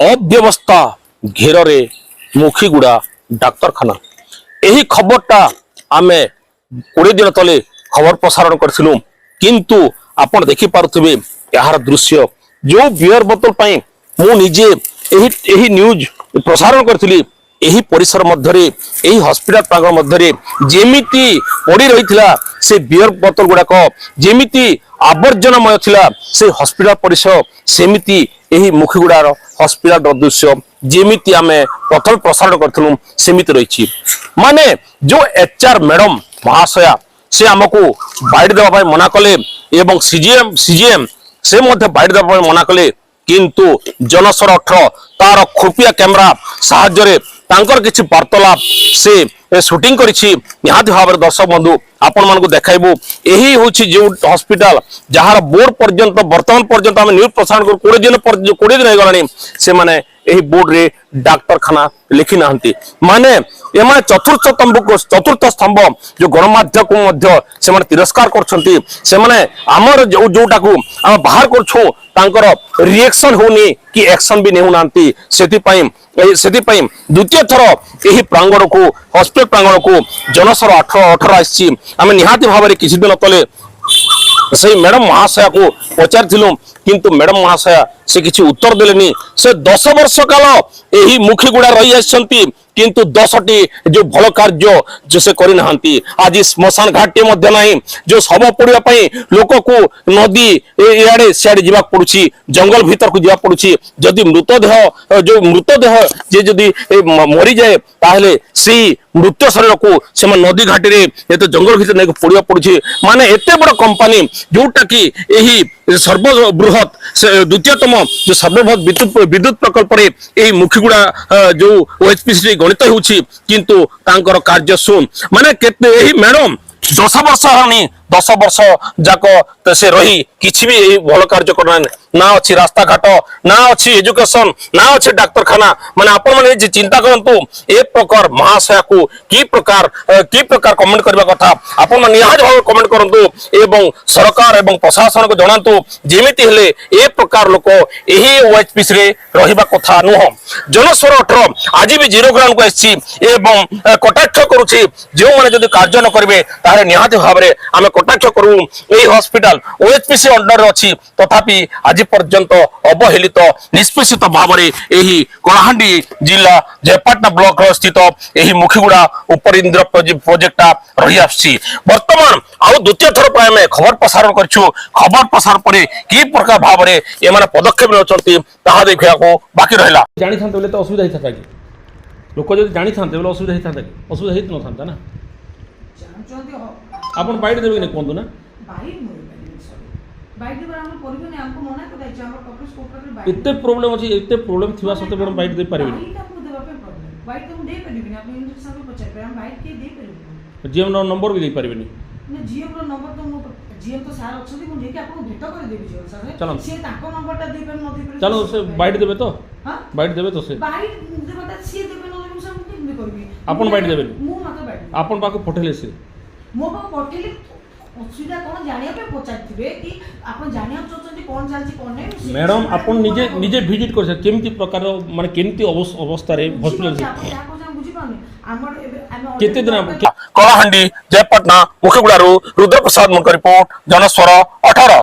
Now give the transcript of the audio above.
अव्यवस्था घेर मुखीगुड़ा डाक्तरखाना यही खबरटा आमे 20 दिन तले खबर प्रसारण करथिलु किंतु आपण देखि पारुथिबे यार दृश्य जो बियर बोतल पई मु निजे एही न्यूज प्रसारण करथिली एही परिसर मध्यरे एही हॉस्पिटल प्रांगण मध्यरे जेमिति पड़ी रहिथिला से बियर बोतल गुडाक जेमिति आवर्जनामय थिला से हॉस्पिटल परिसर सेमिति एही मुखीगुड़ार हॉस्पिटल दृश्य जेमिति आमे प्रथम प्रसारण करथिलु सेमिति रहिछि माने जो एचआर मैडम महाशया से आमको बाइट देबा मना कले एवं सीजीएम से मध्य बाइट देबा मना कले किंतु जनस्वर 18 तार खुफिया कैमरा साहाय्य तांकर किछि वार्तालाप से शूटिंग करिछि निहाती भाव दर्शक बंधु आपण मानकु देखाइबु एही होछि जो हॉस्पिटल जहार बोर्ड पर्यंत वर्तमान पर्यंत हम न्यूज प्रसारण कर 20 दिन गलानी से माने एही बोर्ड रे डाक्तरखाना लिखि नाहंती माने एमा चतुर्थ स्तंभ जो गणमाध्यम को मध्य से माने तिरस्कार करछंती से माने हमर जोटा को हम बाहर करछु तांकर रिएक्शन होनी कि एक्शन भी नहीं नांती सेति पई द्वितीय थर एही प्रांगण को हॉस्पिटल प्रांगण को जनसर 18 आछि आमे निहाती भाव में किछि दिन तले से मैडम महाशया को पचार किंतु मैडम महाशया से किसी उत्तर देलेनी से 10 वर्ष काल यही मुखीगुड़ा रही आछंती किंतु 10टी जो भल कार्य जो से करि नहंती आज स्मशान घाटी मध्य नहीं जो शव पड़िया पई लोक को नदी इआडे सिआडे जीवा पड़ुछि जंगल भीतर को जीवा पड़ुछि जदि मृतदेह जे जदि मरी जाए ताहले सी मृत शरीर को से नदी घाटी रे एते जंगल भीतर नै पड़िया पड़ुछि माने एते बड़ कंपनी जोटा कि एही सर्वबृहत द्वितीयतम जो सर्वबृहत विद्युत प्रकल्प रे एही मुखीगुड़ा जो ओएचपीसी गणित होउछि किंतु तांकर कार्य सुन माने केते एही मैडम 10 वर्ष हनी 10 वर्ष जाक से रही किछि भी भल कार्य करना ना अच्छी रास्ता घाट ना अच्छी एजुकेशन ना अच्छे डाक्तरखाना माने आपण माने जे चिंता करंतु ए प्रकार महाशया को की प्रकार कमेंट करबा कथा आपण माने निहाज भाव कमेंट करंतु एवं सरकार एवं प्रशासन को जणांतु जेमिति हेले ए प्रकार लोक एही ओएचपीसी रे रहिबा कथा नुह जनस्वर 18 आज भी जीरो ग्राउंड को आछि एवं कटाक्ष करूछि जो माने जदि कार्य न करबे तारे निहात भाव रे आमे कटाक्ष करू एही हॉस्पिटल ओएचपीसी अंडर अछि तथापि आज पर्यंत अवहेलित निष्पेषित भाव में यही कलाहांडी जिला जयपाटना ब्लॉक स्थित यही मुखीगुड़ा उपरिंद्र प्रोजेक्ट रही आछि वर्तमान आउ द्वितीय थर पर आमे खबर प्रसारण करछु खबर प्रसारण पर की प्रकार भाव में ए माने पदक्षेप नचंती ताहा देखिया को बाकी रहला जानि थांते बोले तो असुविधा हिता कि लोक जदि जानि थांते बोले असुविधा हिता कि असुविधा हित न थांता ना आपण बाइट देबे ने कोंदु ना इतने प्रॉब्लम अच्छी इतने प्रॉब्लम थिवा सते मैडम बाइट दे पारे जीएम नंबर भी दे पारे जीएम रो नंबर तो मो जीएम तो सार अछि मु जेके आपको भेट कर देबी जीएम सर चलो से ताको नंबरटा दे पर न दे चलो से बाइट देबे तो हां बाइट देबे तो से बाइट देबता से देबे न देबे सर मु करबी अपन बाइट देबे मु मात्र बाइट अपन पाको पठेले से मो पाको पठेले असुविधा कोन जानिया पे पचाथिबे कि आपण जानिया चाहछन्ती कोन जालछि कोन नै मैडम आपण निजे विजिट कर से केमती प्रकार माने केमती अवस्था रे हॉस्पिटल से बुझी पानी हमर केते दिन कलाहांडी जयपाटना मुखीगुड़ा रुद्र प्रसाद मुख रिपोर्ट जनस्वर 18।